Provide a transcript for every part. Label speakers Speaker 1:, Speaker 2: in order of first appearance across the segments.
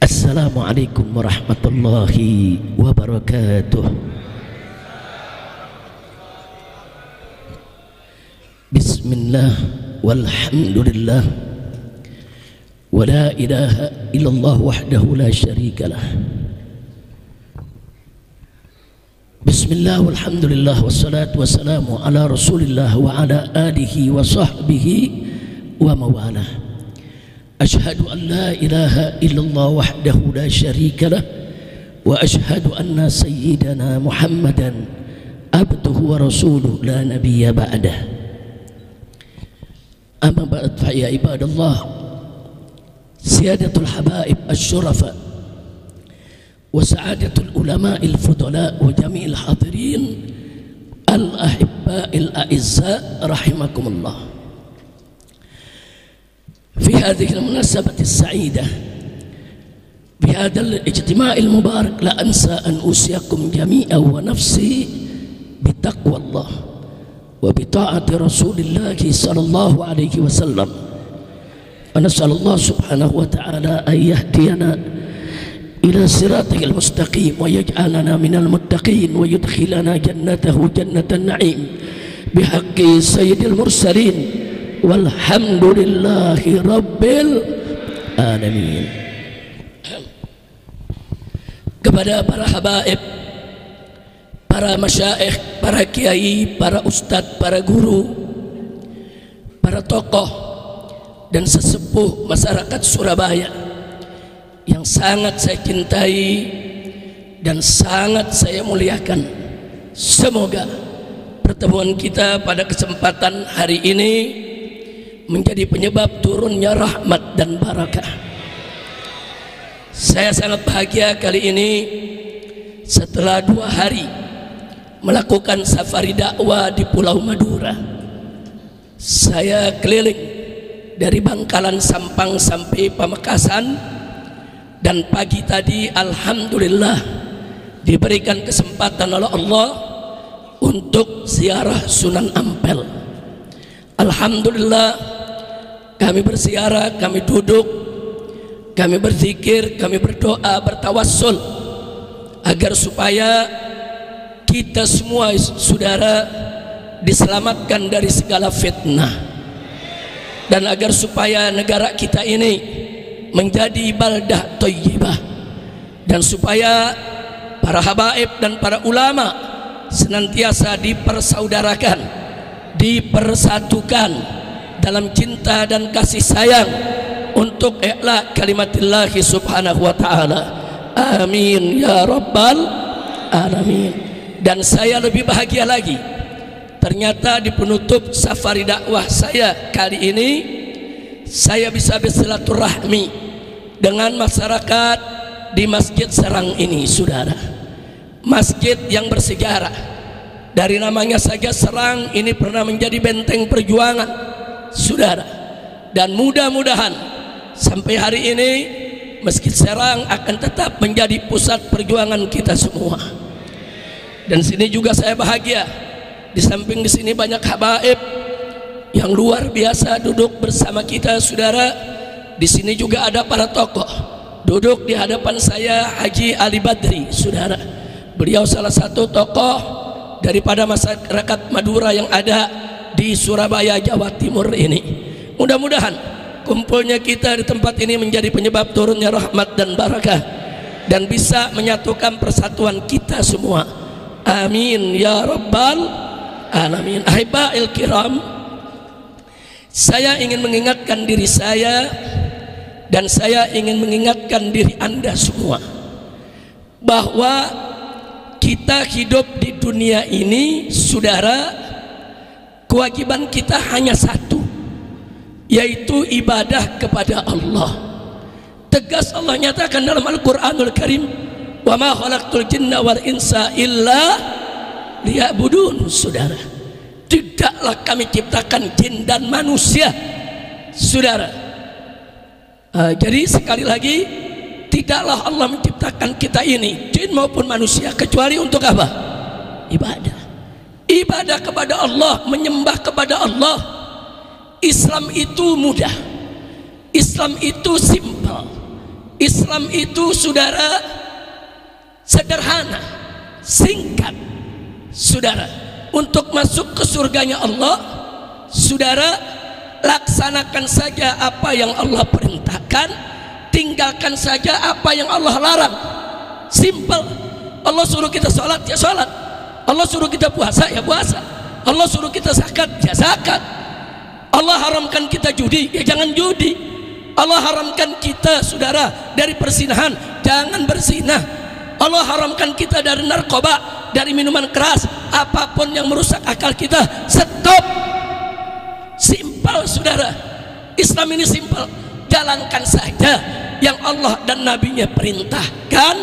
Speaker 1: Assalamualaikum warahmatullahi wabarakatuh. Bismillah walhamdulillah wa la ilaha illallah wahdahu la syarikalah. Bismillah walhamdulillah wassalatu wassalamu ala rasulillah wa ala alihi wa sahbihi wa mawalah. Ashhadu an la ilaha illallah wahdahu la syarika lah wa ashhadu anna sayyidana Muhammadan abduhu wa rasuluh la nabiyya ba'dah. Amma ba'd fa ya ibadallah, siyadatul habaib asy-syurafa wa sa'adatul ulama'il fudala wa jami'il hadirin al-ahibba'il a'izza rahimakumullah. في هذه المناسبة السعيدة بهذا الاجتماع المبارك لا أنسى أن أوصيكم جميعا ونفسي بتقوى الله وبطاعة رسول الله صلى الله عليه وسلم، ونسأل الله سبحانه وتعالى أن يهدينا إلى صراطه المستقيم ويجعلنا من المتقين ويدخلنا جنته جنة النعيم بحق سيد المرسلين walhamdulillahi rabbil alamin. Kepada para habaib, para masyaikh, para kiai, para ustadz, para guru, para tokoh dan sesepuh masyarakat Surabaya yang sangat saya cintai dan sangat saya muliakan, semoga pertemuan kita pada kesempatan hari ini menjadi penyebab turunnya rahmat dan barakah. Saya sangat bahagia kali ini setelah 2 hari melakukan safari dakwah di Pulau Madura. Saya keliling dari Bangkalan Sampang sampai Pamekasan, dan pagi tadi alhamdulillah diberikan kesempatan oleh Allah untuk ziarah Sunan Ampel. Alhamdulillah, kami berziarah, kami duduk, kami berzikir, kami berdoa, bertawassul agar supaya kita semua saudara diselamatkan dari segala fitnah, dan agar supaya negara kita ini menjadi baldah thayyibah, dan supaya para habaib dan para ulama senantiasa dipersaudarakan, dipersatukan dalam cinta dan kasih sayang untuk i'la kalimatillahi subhanahu wa ta'ala. Amin ya rabbal alamin. Dan saya lebih bahagia lagi, ternyata di penutup safari dakwah saya kali ini saya bisa bersilaturahmi dengan masyarakat di Masjid Serang ini, saudara. Masjid yang bersejarah. Dari namanya saja Serang ini pernah menjadi benteng perjuangan, saudara. Dan mudah-mudahan sampai hari ini Masjid Serang akan tetap menjadi pusat perjuangan kita semua. Dan sini juga saya bahagia, di samping di sini banyak habaib yang luar biasa duduk bersama kita, saudara. Di sini juga ada para tokoh duduk di hadapan saya, Haji Ali Badri, saudara. Beliau salah satu tokoh daripada masyarakat Madura yang ada di Surabaya, Jawa Timur ini. Mudah-mudahan kumpulnya kita di tempat ini menjadi penyebab turunnya rahmat dan barakah, dan bisa menyatukan persatuan kita semua. Amin ya rabbal alamin. Ahibba'il kiram, saya ingin mengingatkan diri saya dan saya ingin mengingatkan diri Anda semua bahwa kita hidup di dunia ini, saudara, kewajiban kita hanya satu, yaitu ibadah kepada Allah. Tegas Allah nyatakan dalam Al-Quranul Karim, wa ma khalaqtul jinna wal insa illa liya'budun. Saudara, tidaklah kami ciptakan jin dan manusia, saudara. Jadi sekali lagi, tidaklah Allah menciptakan kita ini, jin maupun manusia, kecuali untuk apa? Ibadah. Ibadah kepada Allah, menyembah kepada Allah. Islam itu mudah, Islam itu simpel, Islam itu saudara sederhana, singkat. Saudara, untuk masuk ke surganya Allah, saudara laksanakan saja apa yang Allah perintahkan, tinggalkan saja apa yang Allah larang. Simple. Allah suruh kita sholat, ya sholat. Allah suruh kita puasa, ya puasa. Allah suruh kita zakat, ya zakat. Allah haramkan kita judi, ya jangan judi. Allah haramkan kita saudara dari persinahan, jangan bersinah. Allah haramkan kita dari narkoba, dari minuman keras, apapun yang merusak akal kita, stop. Simpel saudara. Islam ini simpel. Jalankan saja yang Allah dan Nabi-Nya perintahkan,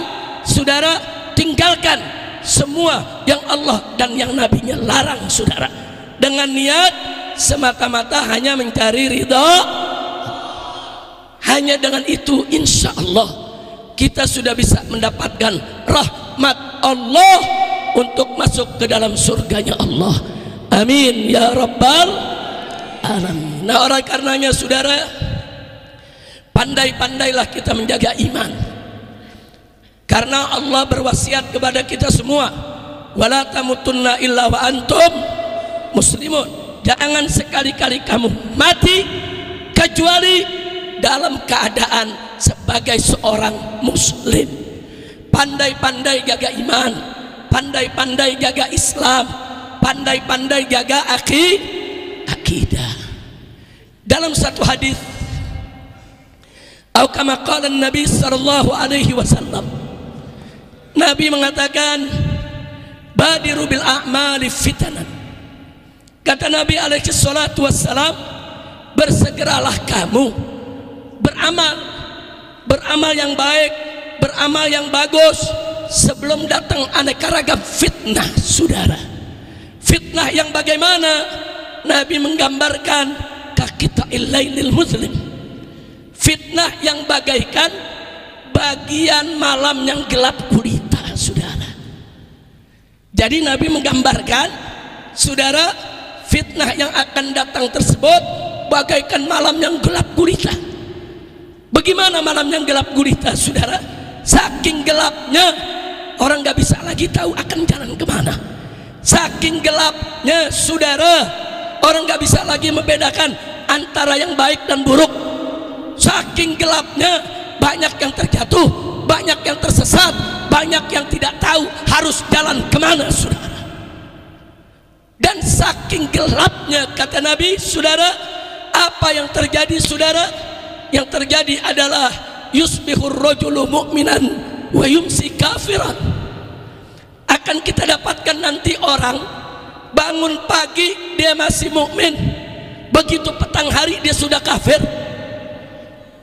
Speaker 1: saudara. Tinggalkan semua yang Allah dan yang Nabi-Nya larang, saudara. Dengan niat semata-mata hanya mencari ridha. Hanya dengan itu insya Allah kita sudah bisa mendapatkan rahmat Allah untuk masuk ke dalam surganya Allah. Amin ya rabbal alamin. Nah, oleh karenanya saudara, pandai-pandailah kita menjaga iman, karena Allah berwasiat kepada kita semua, wala tamutunna illa wa antum muslimun. Jangan sekali-kali kamu mati kecuali dalam keadaan sebagai seorang muslim. Pandai-pandai jaga iman, pandai-pandai jaga Islam, pandai-pandai jaga akidah. Dalam satu hadis, atau kama qala Nabi sallallahu alaihi wasallam, Nabi mengatakan, badiru bil a'mali fitanan. Kata Nabi alaihi salatu wassalam, bersegeralah kamu beramal yang baik, beramal yang bagus sebelum datang aneka ragam fitnah, saudara. Fitnah yang bagaimana? Nabi menggambarkan kaqita'il lailil muslim. Fitnah yang bagaikan bagian malam yang gelap gulita, saudara. Jadi Nabi menggambarkan, saudara, fitnah yang akan datang tersebut bagaikan malam yang gelap gulita. Bagaimana malam yang gelap gulita, saudara? Saking gelapnya orang gak bisa lagi tahu akan jalan kemana. Saking gelapnya, saudara, orang gak bisa lagi membedakan antara yang baik dan buruk. Saking gelapnya, banyak yang terjatuh, banyak yang tersesat, banyak yang tidak tahu harus jalan kemana, saudara. Dan saking gelapnya, kata Nabi, saudara, apa yang terjadi, saudara? Yang terjadi adalah yusbihur rajulu mu'minan wa yumsi kafiran. Akan kita dapatkan nanti orang bangun pagi dia masih mukmin, begitu petang hari dia sudah kafir.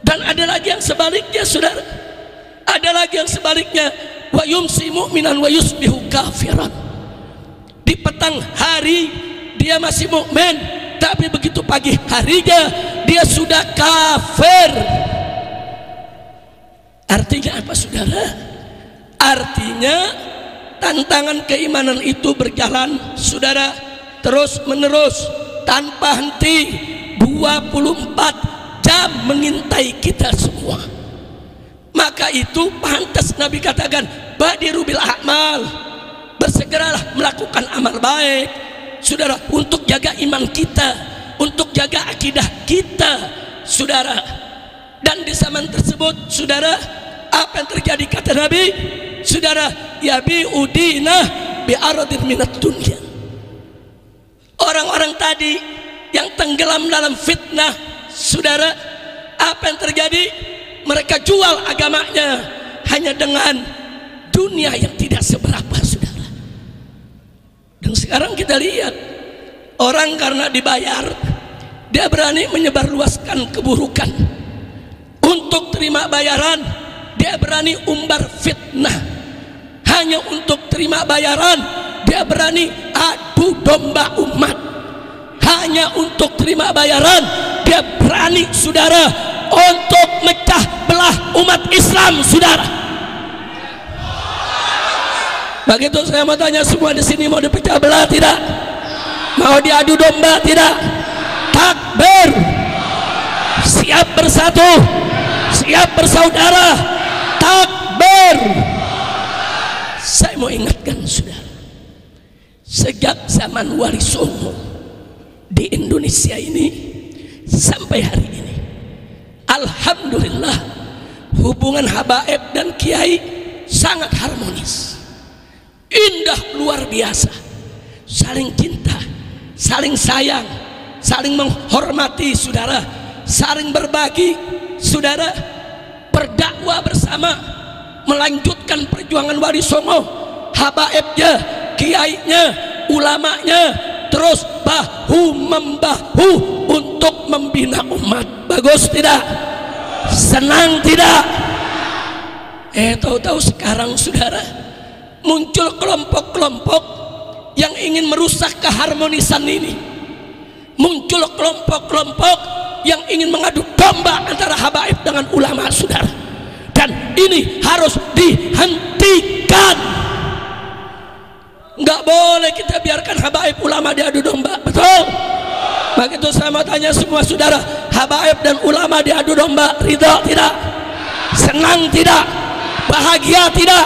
Speaker 1: Dan ada lagi yang sebaliknya, saudara. Ada lagi yang sebaliknya, wa yumsi mu'minan wa yusbihu kafiran. Di petang hari dia masih mukmin, tapi begitu pagi harinya dia sudah kafir. Artinya apa, saudara? Artinya tantangan keimanan itu berjalan, saudara, terus menerus tanpa henti, 24 jam mengintai kita semua. Maka itu pantas Nabi katakan, badiru bil a'mal, bersegeralah melakukan amal baik, saudara, untuk jaga iman kita, untuk jaga akidah kita, saudara. Dan di zaman tersebut, saudara, apa yang terjadi kata Nabi, saudara, yabi'udina bi'aradin minat dunia. Orang-orang tadi yang tenggelam dalam fitnah, saudara, apa yang terjadi? Mereka jual agamanya hanya dengan dunia yang tidak seberapa, saudara. Dan sekarang kita lihat, orang karena dibayar, dia berani menyebarluaskan keburukan. Untuk terima bayaran, dia berani umbar fitnah. Hanya untuk terima bayaran, dia berani adu domba umat. Hanya untuk terima bayaran, dia berani, saudara, untuk mecah belah umat Islam, saudara. Begitu saya mau tanya, semua di sini mau dipecah belah tidak? Mau diadu domba tidak? Takbir. Siap bersatu, siap bersaudara, zaman Wali Songo di Indonesia ini sampai hari ini, alhamdulillah hubungan habaib dan kiai sangat harmonis, indah luar biasa, saling cinta, saling sayang, saling menghormati saudara, saling berbagi saudara, berdakwah bersama, melanjutkan perjuangan Wali Songo, habaibnya, kiainya, ulamanya, terus bahu membahu untuk membina umat. Bagus tidak? Senang tidak? Tahu-tahu sekarang saudara muncul kelompok-kelompok yang ingin merusak keharmonisan ini, muncul kelompok-kelompok yang ingin mengadu domba antara habaib dengan ulama saudara, dan ini harus dihentikan. Nggak boleh kita biarkan habaib ulama diadu domba, betul? Begitu saya mau tanya semua saudara, habaib dan ulama diadu domba, ridha tidak? Senang tidak? Bahagia tidak?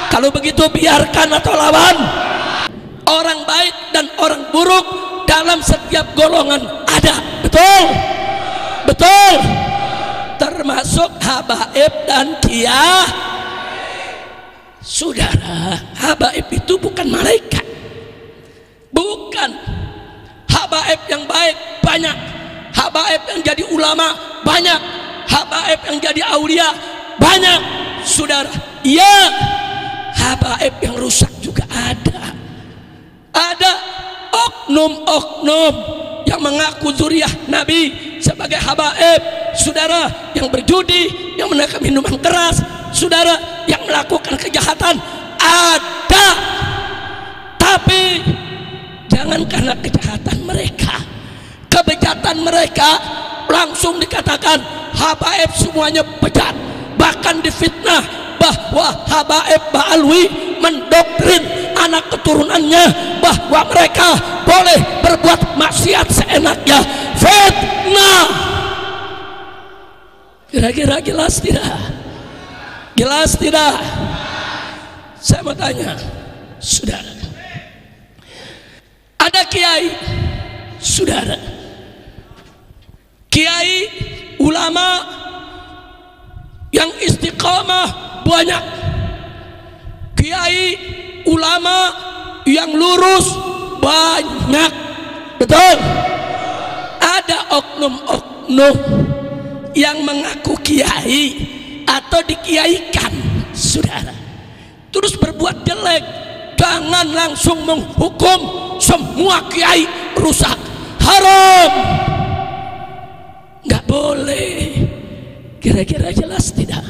Speaker 1: Kalau begitu biarkan atau lawan? Orang baik dan orang buruk dalam setiap golongan ada, betul? Betul? Termasuk habaib dan kiai. Saudara, habaib itu bukan malaikat, bukan. Habaib yang baik banyak, habaib yang jadi ulama banyak, habaib yang jadi aulia banyak saudara. Iya, habaib yang rusak juga ada. Ada oknum-oknum yang mengaku zuriah Nabi sebagai habaib saudara, yang berjudi, yang menekan minuman keras saudara, yang melakukan kejahatan ada. Tapi jangan karena kejahatan mereka, kebejatan mereka langsung dikatakan habaib semuanya bejat, bahkan difitnah bahwa habaib Ba'alwi mendoktrin anak keturunannya bahwa mereka boleh berbuat maksiat seenaknya. Fitnah. Kira-kira jelas tidak? Jelas tidak? Saya mau tanya saudara, ada kiai saudara, kiai ulama yang istiqamah banyak, kiai ulama yang lurus banyak, betul? Ada oknum-oknum yang mengaku kiai atau dikiaikan saudara, terus berbuat jelek. Jangan langsung menghukum semua kiai rusak, haram, nggak boleh. Kira-kira jelas tidak?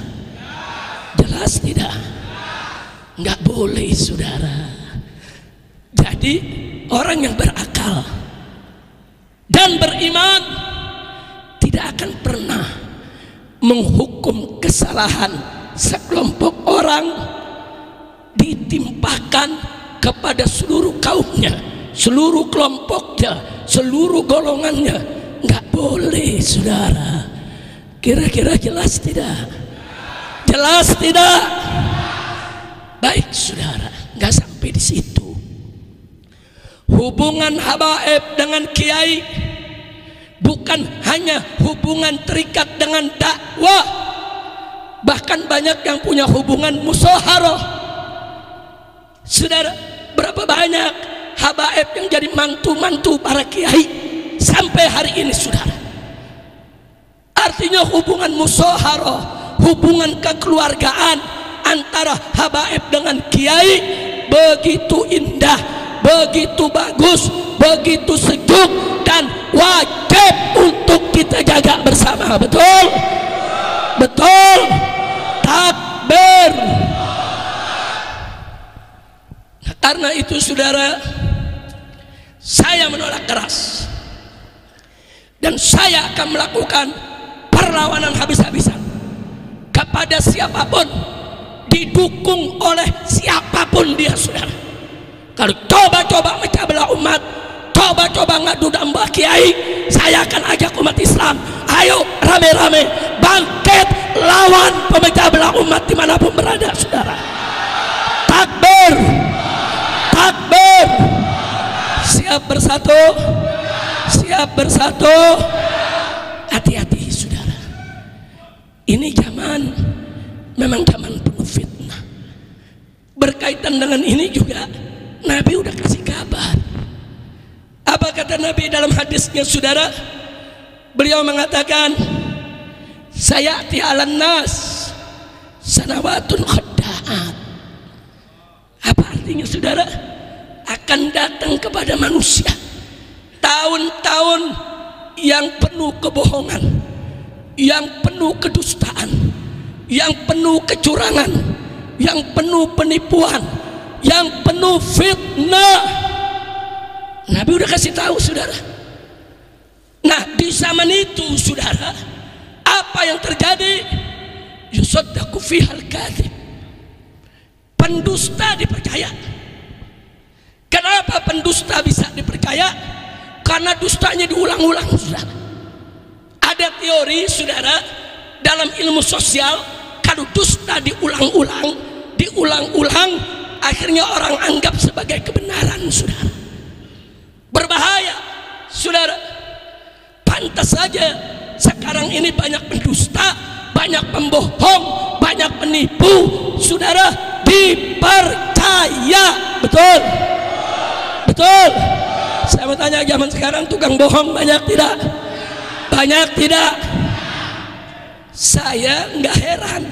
Speaker 1: Jelas tidak? Nggak boleh saudara. Jadi orang yang berakal dan beriman tidak akan pernah menghukum kesalahan sekelompok orang ditimpakan kepada seluruh kaumnya, seluruh kelompoknya, seluruh golongannya. Nggak boleh saudara. Kira-kira jelas tidak? Jelas tidak? Baik saudara, nggak sampai di situ. Hubungan habaib dengan kiai bukan hanya hubungan terikat dengan dakwah, bahkan banyak yang punya hubungan musyawarah. Saudara, berapa banyak habaib yang jadi mantu-mantu para kiai sampai hari ini saudara. Artinya hubungan musyawarah, hubungan kekeluargaan antara habaib dengan kiai begitu indah, begitu bagus, begitu sejuk, dan wajib untuk kita jaga bersama. Betul? Betul? Takbir. Nah, karena itu saudara, saya menolak keras dan saya akan melakukan perlawanan habis-habisan kepada siapapun, didukung oleh siapapun dia saudara. Kalau coba-coba mecah belah umat, coba-coba ngadu domba kiai, saya akan ajak umat Islam, ayo rame-rame bangkit lawan pemecah belah umat dimanapun berada saudara. Takbir, takbir. siap bersatu? Siap bersatu? Hati-hati saudara, ini zaman memang zaman penuh fitnah. Berkaitan dengan ini juga Nabi udah kasih kabar. Apa kata Nabi dalam hadisnya saudara? Beliau mengatakan, sayati 'alan nas sanawatun khadda'at. Apa artinya saudara? Akan datang kepada manusia tahun-tahun yang penuh kebohongan, yang penuh kedustaan, yang penuh kecurangan, yang penuh penipuan, yang penuh fitnah. Nabi udah kasih tahu saudara. Nah, di zaman itu saudara, apa yang terjadi? Yusaddaqu fihal kadzib. Pendusta dipercaya. Kenapa pendusta bisa dipercaya? Karena dustanya diulang-ulang saudara. Ada teori saudara dalam ilmu sosial, kalau dusta diulang-ulang, akhirnya orang anggap sebagai kebenaran saudara. Berbahaya saudara. Pantas saja sekarang ini banyak pendusta, banyak pembohong, banyak penipu saudara, dipercaya. Betul? Betul? Saya mau tanya, zaman sekarang tukang bohong banyak tidak? Banyak tidak? Saya nggak heran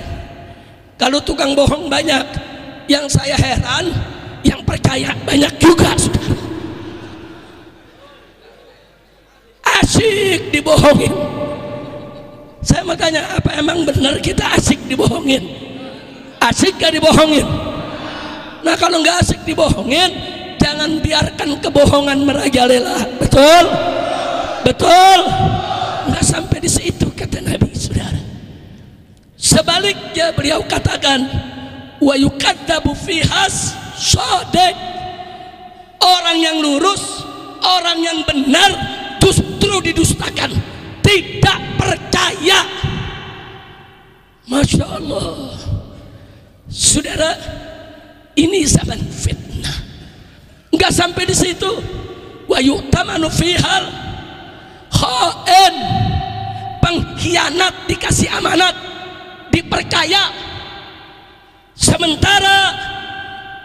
Speaker 1: kalau tukang bohong banyak. Yang saya heran, yang percaya banyak juga saudara. Asik dibohongin. Saya mau tanya, apa emang benar kita asik dibohongin? Asik gak dibohongin? Nah, kalau nggak asik dibohongin, jangan biarkan kebohongan merajalela. Betul? Betul? Nggak sampai di situ kata Nabi saudara. Sebaliknya beliau katakan, wa yukadzabu fihas shadiq. Orang yang lurus, orang yang benar justru didustakan, tidak percaya. Masya Allah saudara, ini zaman fitnah. Enggak sampai di situ, wa yu'tamanu fihal khain. Pengkhianat dikasih amanat, dipercaya. Sementara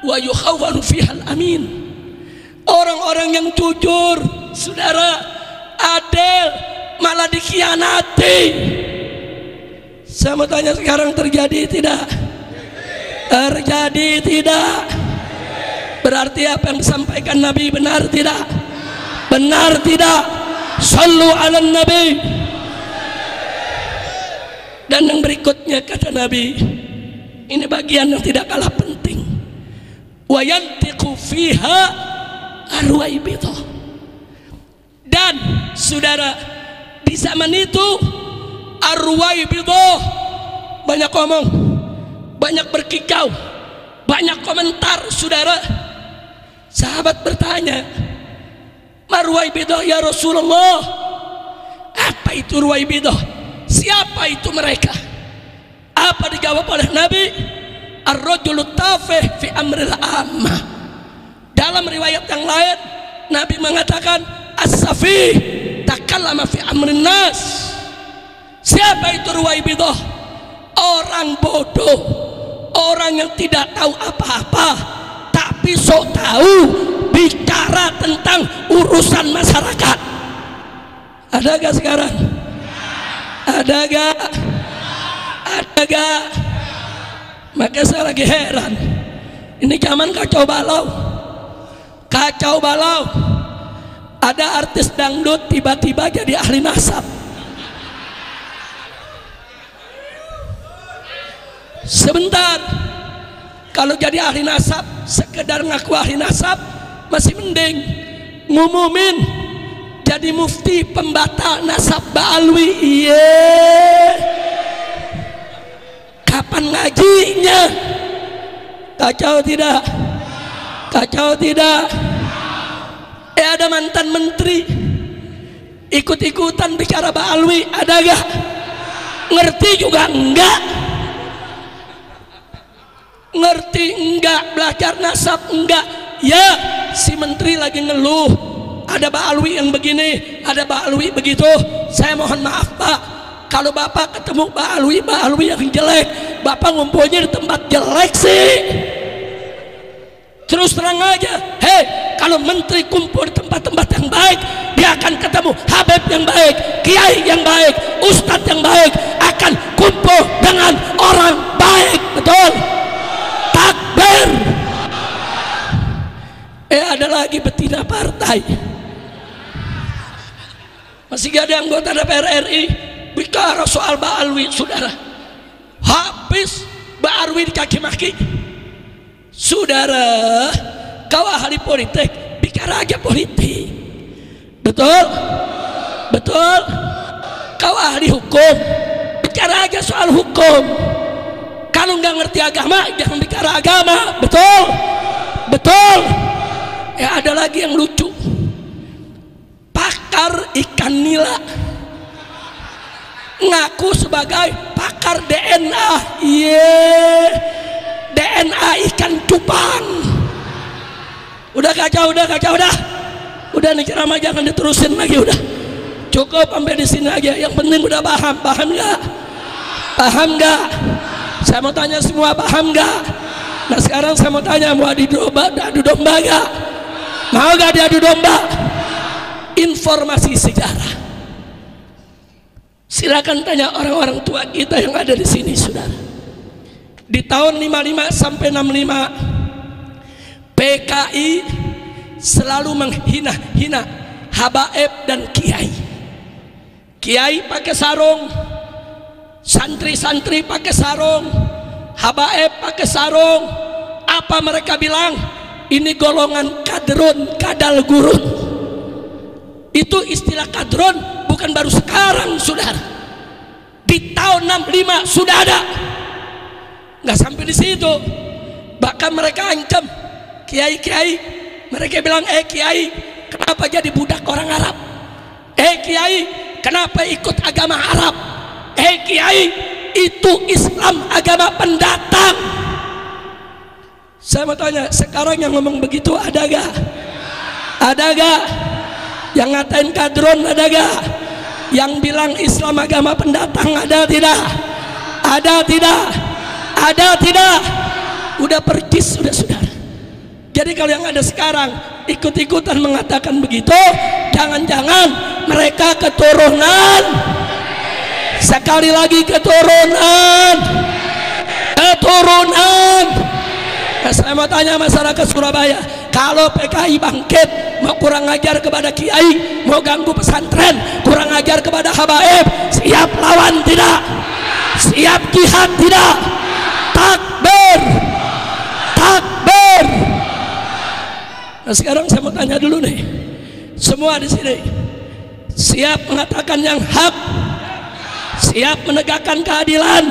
Speaker 1: wa yukhawwanu fihal amin. Orang-orang yang jujur saudara, adil, malah dikhianati. Saya mau tanya, sekarang terjadi tidak? Terjadi tidak? Berarti apa yang disampaikan Nabi benar tidak? Benar tidak? Sallu ala Nabi. Dan yang berikutnya kata Nabi, ini bagian yang tidak kalah penting. Wa yantiqu fiha arwaibidah. Dan saudara, di zaman itu arwaibidah banyak ngomong, banyak berkicau, banyak komentar saudara. Sahabat bertanya, marwaibidah ya Rasulullah, apa itu ruwaibidah? Siapa itu mereka? Apa dijawab oleh Nabi? Ar-rajulu tafih fi amril ammah. Dalam riwayat yang lain Nabi mengatakan, as-safih takallama fi amrin nas. Siapa itu ruwaibidah? Orang bodoh, orang yang tidak tahu apa-apa, tapi sok tahu bicara tentang urusan masyarakat. Ada gak sekarang? Ada gak? Ada gak? Maka saya lagi heran, ini zaman kacau balau. Kacau balau. Ada artis dangdut tiba-tiba jadi ahli nasab. Sebentar, kalau jadi ahli nasab, sekedar ngaku ahli nasab masih mending. Ngumumin jadi mufti pembatal nasab ba'alwi. Iya, kapan ngajinya? Kacau tidak? Kacau tidak? Ada mantan menteri ikut-ikutan bicara ba'alwi, ada gak? Ngerti juga enggak? Ngerti enggak? Belajar nasab enggak? Ya, si menteri lagi ngeluh, ada Ba'alwi yang begini, ada Ba'alwi begitu. Saya mohon maaf Pak, kalau Bapak ketemu Ba'alwi yang jelek, Bapak ngumpulnya di tempat jelek sih. Terus terang aja, hei, kalau menteri kumpul di tempat-tempat yang baik, dia akan ketemu habib yang baik, kiai yang baik, ustadz yang baik, akan kumpul dengan orang baik. Betul? Takbir. Ada lagi betina partai, masih gak ada anggota DPR RI bicara soal Ba'alwi. Saudara, habis Ba'alwi dikaki maki. Saudara, kau ahli politik, bicara aja politik. Betul? Betul? Kau ahli hukum, bicara aja soal hukum. Kalau nggak ngerti agama, jangan bicara agama. Betul? Betul? Ada lagi yang lucu, pakar ikan nila ngaku sebagai pakar DNA. DNA ikan cupang. Udah kacau, udah nih ceramah jangan diterusin lagi, udah cukup sampai di sini aja. Yang penting udah paham nggak? Paham nggak? Saya mau tanya semua, paham nggak? Nah sekarang saya mau tanya, mau adu domba nggak? Mau nggak diadu domba? Informasi sejarah, silakan tanya orang-orang tua kita yang ada di sini, saudara. Di tahun 55 sampai 65 PKI selalu menghina-hina habaib dan kiai. Kiai pakai sarung, santri-santri pakai sarung, habaib pakai sarung. Apa mereka bilang? Ini golongan kadrun, kadal gurun. Itu istilah kadrun bukan baru sekarang, saudara. Di tahun 65 sudah ada. Nggak sampai di situ, bahkan mereka ancam kiai-kiai. Mereka bilang, kiai, kenapa jadi budak orang Arab? Kiai, kenapa ikut agama Arab? Kiai, itu Islam agama pendatang. Saya mau tanya, sekarang yang ngomong begitu ada gak? Ada gak? Yang ngatain kadron ada gak? Yang bilang Islam agama pendatang ada tidak? Ada tidak? Ada tidak? Udah percis, sudah saudara. Jadi kalau yang ada sekarang ikut-ikutan mengatakan begitu, jangan-jangan mereka keturunan. Sekali lagi keturunan. Nah, saya mau tanya masyarakat Surabaya, kalau PKI bangkit, mau kurang ajar kepada kiai, mau ganggu pesantren, kurang ajar kepada habaib, siap lawan tidak? Siap jihad tidak? Takbir, takbir. Nah sekarang saya mau tanya dulu nih, semua di sini siap mengatakan yang hak, siap menegakkan keadilan,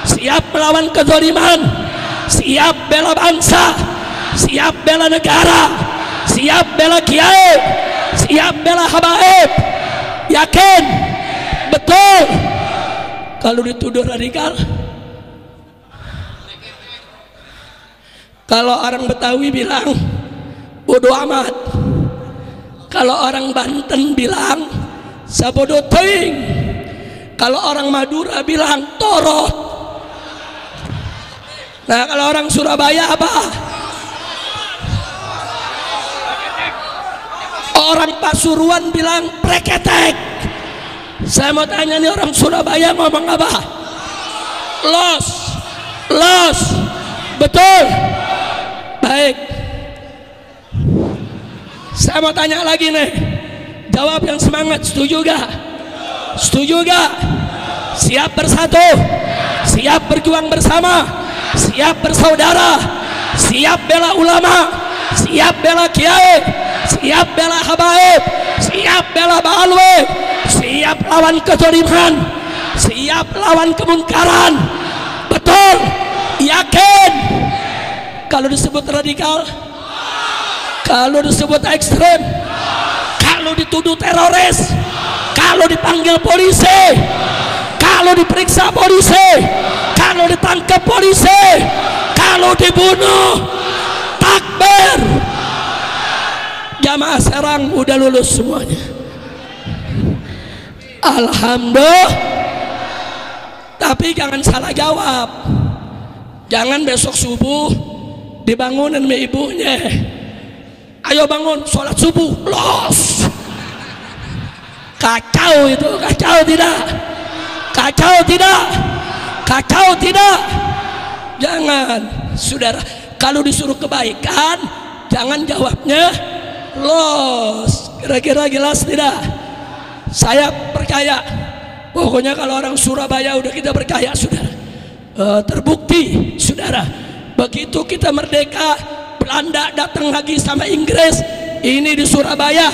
Speaker 1: siap melawan kezaliman, siap bela bangsa, siap bela negara, siap bela kiai, siap bela habaib. Yakin? Betul? Kalau dituduh radikal, kalau orang Betawi bilang bodoh amat, kalau orang Banten bilang sabodo teuing, kalau orang Madura bilang torot. Nah kalau orang Surabaya apa? Orang Pasuruan bilang preketek. Saya mau tanya nih, orang Surabaya ngomong apa? Los. Betul? Baik, saya mau tanya lagi nih, jawab yang semangat. Setuju gak? Setuju gak? Siap bersatu, siap berjuang bersama, siap bersaudara, siap bela ulama, siap bela kiai, siap bela habaib, siap bela ba'alwi, siap lawan kezaliman, siap lawan kemungkaran. Betul? Yakin? Kalau disebut radikal, kalau disebut ekstrem, kalau dituduh teroris, kalau dipanggil polisi, kalau diperiksa polisi, kalau ditangkap polisi, kalau dibunuh, takbir. Jamaah Serang udah lulus semuanya. Alhamdulillah. Tapi jangan salah jawab. Jangan besok subuh dibangunin sama ibunya. Ayo bangun sholat subuh, los. Kacau itu, kacau tidak? Kacau tidak? Kacau tidak? Jangan, saudara. Kalau disuruh kebaikan, jangan jawabnya los. Kira-kira jelas tidak? Saya percaya. Pokoknya kalau orang Surabaya udah kita percaya, saudara. Terbukti, saudara. Begitu kita merdeka, Belanda datang lagi sama Inggris. Ini di Surabaya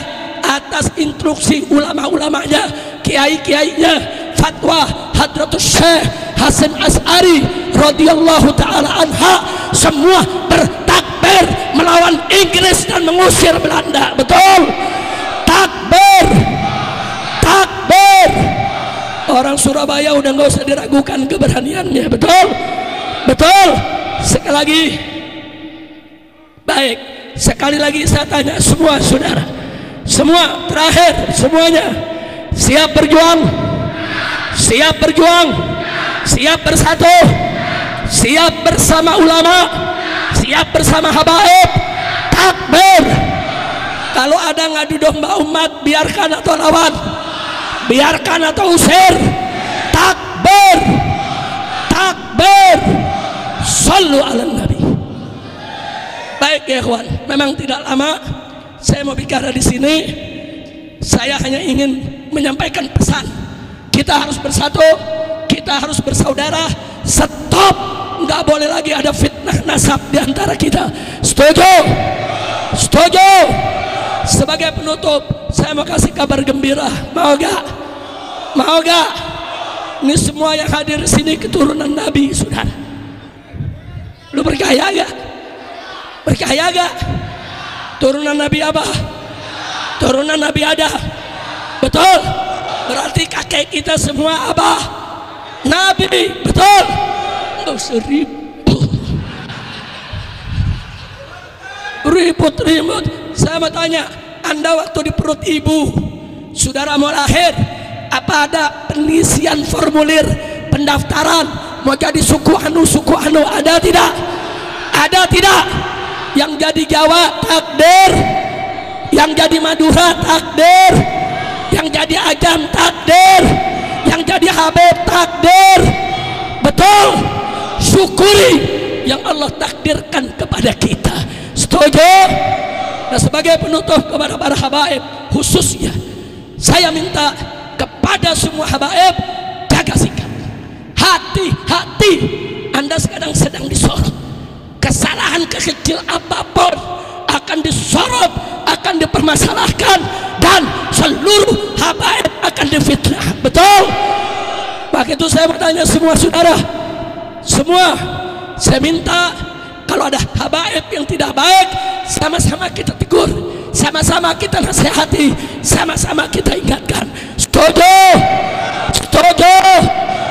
Speaker 1: atas instruksi ulama-ulamanya, kiai-kiainya, fatwa Hadratus Syekh Hasan As'ari radhiyallahu taala anha, semua bertakbir melawan Inggris dan mengusir Belanda. Betul? Takbir, takbir. Orang Surabaya udah nggak usah diragukan keberaniannya. Betul? Betul? Sekali lagi, baik, sekali lagi saya tanya semua saudara, semua terakhir, semuanya siap berjuang, siap berjuang, siap bersatu, siap bersama ulama, siap bersama habaib. Takbir. Kalau ada ngadu domba umat, biarkan atau lawan, biarkan atau usir. Takbir, takbir. Sallu ala nabi. Baik ya ikhwan, memang tidak lama saya mau bicara di sini. Saya hanya ingin menyampaikan pesan. Kita harus bersatu, kita harus bersaudara. Stop, nggak boleh lagi ada fitnah nasab di antara kita. Setuju? Setuju? Sebagai penutup, saya mau kasih kabar gembira. Mau gak? Mau gak? Ini semua yang hadir di sini keturunan Nabi, saudara. Lu percaya gak? Percaya gak? Turunan Nabi apa? Turunan Nabi Adam. Betul? Berarti kakek kita semua apa? Nabi. Betul? Oh, ribut. Saya mau tanya, Anda waktu di perut ibu, saudara mau lahir, apa ada pengisian formulir pendaftaran mau jadi suku anu, ada tidak? Ada tidak? Yang jadi Jawa takdir, yang jadi Madura takdir, yang jadi Ajam takdir, yang jadi Habib takdir. Betul? Syukuri yang Allah takdirkan kepada kita. Setuju? Nah, sebagai penutup kepada para habaib khususnya, saya minta kepada semua habaib, jaga sikap. Hati-hati, Anda sekarang sedang disorot. Kesalahan kecil apapun akan disorot, akan dipermasalahkan, dan seluruh habaib akan difitnah. Betul? Maka itu saya bertanya semua saudara, semua, saya minta kalau ada habaib yang tidak baik, sama-sama kita tegur, sama-sama kita nasihati, sama-sama kita ingatkan. Setuju? Setuju?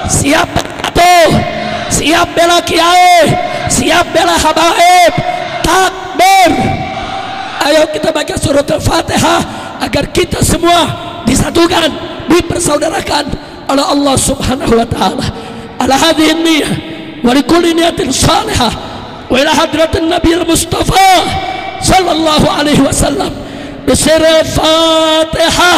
Speaker 1: Siap bersatu, siap bela kiai, siap bela habaib. Takbir. Ayo kita baca surat Al-Fatihah agar kita semua disatukan, dipersaudarakan oleh Allah Subhanahu wa taala. Ala hadhihi niyyah wa likulli niyatin salihah wa ila hadratin Nabi Mustafa sallallahu alaihi wasallam. Bismillahirrahmanirrahim.